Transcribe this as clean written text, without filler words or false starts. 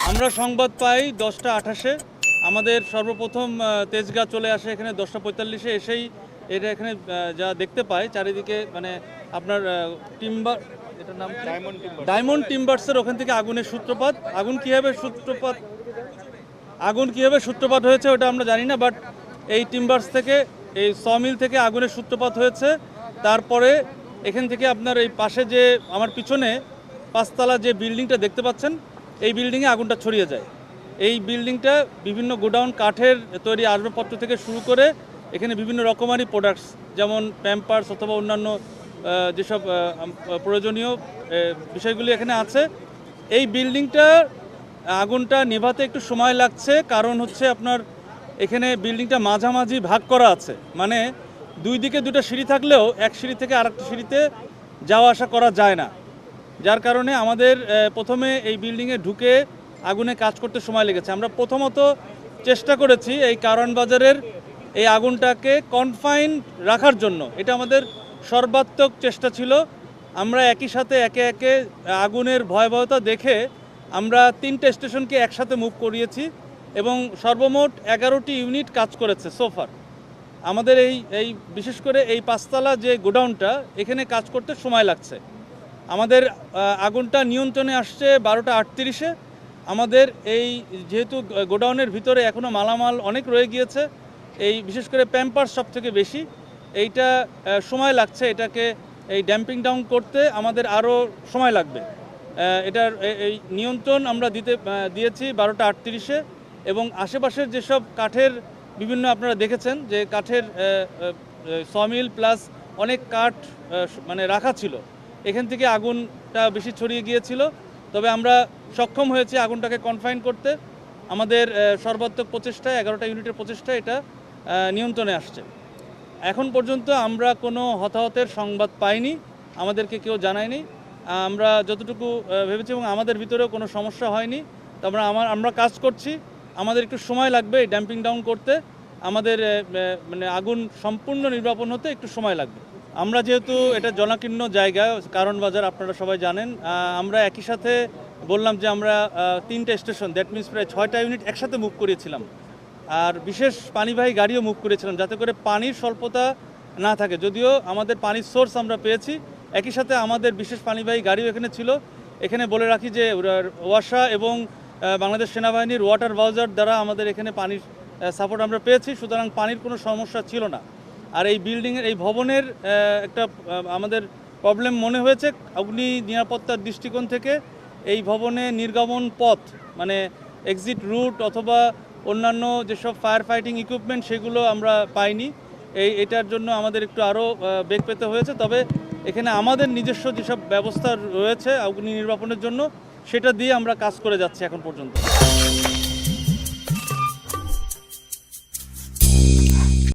আমরা সংবাদ পাই 10টা 28-এ। আমাদের সর্বপ্রথম তেজগাঁ চলে আসে এখানে 10টা 45-এ এসেই এটা এখানে যা দেখতে পাই চারিদিকে মানে আপনার টিম্বার, এটার নাম ডায়মন্ড টিম্বার্সের ওখান থেকে আগুনের সূত্রপাত। আগুন কীভাবে সূত্রপাত হয়েছে ওটা আমরা জানি না, বাট এই টিম্বার্স থেকে, এই সমিল থেকে আগুনের সূত্রপাত হয়েছে। তারপরে এখান থেকে আপনার এই পাশে যে আমার পিছনে 5তলা যে বিল্ডিংটা দেখতে পাচ্ছেন, এই বিল্ডিংয়ে আগুনটা ছড়িয়ে যায়। এই বিল্ডিংটা বিভিন্ন গোডাউন, কাঠের তৈরি আসবাবপত্র থেকে শুরু করে এখানে বিভিন্ন রকমারি প্রোডাক্টস যেমন প্যাম্পার্স অথবা অন্যান্য যেসব প্রয়োজনীয় বিষয়গুলি এখানে আছে। এই বিল্ডিংটা আগুনটা নেভাতে একটু সময় লাগছে, কারণ হচ্ছে আপনার এখানে বিল্ডিংটা মাঝামাঝি ভাগ করা আছে, মানে দুই দিকে দুটো সিঁড়ি থাকলেও এক সিঁড়ি থেকে আরেকটা সিঁড়িতে যাওয়া আসা করা যায় না। যার কারণে আমাদের প্রথমে এই বিল্ডিংয়ে ঢুকে আগুনে কাজ করতে সময় লেগেছে। আমরা প্রথমত চেষ্টা করেছি এই কারওয়ান বাজারের এই আগুনটাকে কনফাইন রাখার জন্য, এটা আমাদের সর্বাত্মক চেষ্টা ছিল। আমরা একই সাথে একে একে আগুনের ভয়াবহতা দেখে আমরা 3টে স্টেশনকে একসাথে মুভ করিয়েছি এবং সর্বমোট 11টি ইউনিট কাজ করেছে সোফার। আমাদের এই বিশেষ করে এই 5তলা যে গোডাউনটা, এখানে কাজ করতে সময় লাগছে। আমাদের আগুনটা নিয়ন্ত্রণে আসছে 12টা 38-এ। আমাদের এই যেহেতু গোডাউনের ভিতরে এখনও মালামাল অনেক রয়ে গিয়েছে, এই বিশেষ করে প্যাম্পার্স সব থেকে বেশি, এইটা সময় লাগছে। এটাকে এই ড্যাম্পিং ডাউন করতে আমাদের আরও সময় লাগবে। এটার এই নিয়ন্ত্রণ আমরা দিয়েছি 12টা 38-এ এবং আশেপাশের যেসব কাঠের বিভিন্ন, আপনারা দেখেছেন যে কাঠের সমিল প্লাস অনেক কাঠ মানে রাখা ছিল, এখান থেকে আগুনটা বেশি ছড়িয়ে গিয়েছিল। তবে আমরা সক্ষম হয়েছি আগুনটাকে কনফাইন করতে। আমাদের সর্বাত্মক প্রচেষ্টায় 11টা ইউনিটের প্রচেষ্টায় এটা নিয়ন্ত্রণে আসছে। এখন পর্যন্ত আমরা কোনো হতাহতের সংবাদ পাইনি, আমাদেরকে কেউ জানায়নি। আমরা যতটুকু ভেবেছি এবং আমাদের ভিতরেও কোনো সমস্যা হয়নি। তো আমরা কাজ করছি, আমাদের একটু সময় লাগবে এই ড্যাম্পিং ডাউন করতে। আমাদের মানে আগুন সম্পূর্ণ নির্বাপন হতে একটু সময় লাগবে। আমরা যেহেতু এটা জনাকীর্ণ জায়গা কারওয়ান বাজার, আপনারা সবাই জানেন, আমরা একই সাথে বললাম যে আমরা 3টে স্টেশন, দ্যাট মিনস প্রায় 6টা ইউনিট একসাথে মুভ করিয়েছিলাম। আর বিশেষ পানিবাহী গাড়িও মুভ করেছিলাম যাতে করে পানির স্বল্পতা না থাকে। যদিও আমাদের পানির সোর্স আমরা পেয়েছি, একই সাথে আমাদের বিশেষ পানিবাহী গাড়িও এখানে ছিল। এখানে বলে রাখি যে ওয়াসা এবং বাংলাদেশ সেনাবাহিনীর ওয়াটার বাউজার দ্বারা আমাদের এখানে পানির সাপোর্ট আমরা পেয়েছি, সুতরাং পানির কোনো সমস্যা ছিল না। আর এই বিল্ডিংয়ের, এই ভবনের একটা আমাদের প্রবলেম মনে হয়েছে অগ্নি নিরাপত্তার দৃষ্টিকোণ থেকে। এই ভবনে নির্গমন পথ, মানে এক্সিট রুট অথবা অন্যান্য যেসব ফায়ার ফাইটিং ইকুইপমেন্ট, সেগুলো আমরা পাইনি। এটার জন্য আমাদের একটু আরও বেগ পেতে হয়েছে। তবে এখানে আমাদের নিজস্ব যেসব ব্যবস্থা রয়েছে অগ্নি নির্বাপনের জন্য, সেটা দিয়ে আমরা কাজ করে যাচ্ছি এখন পর্যন্ত।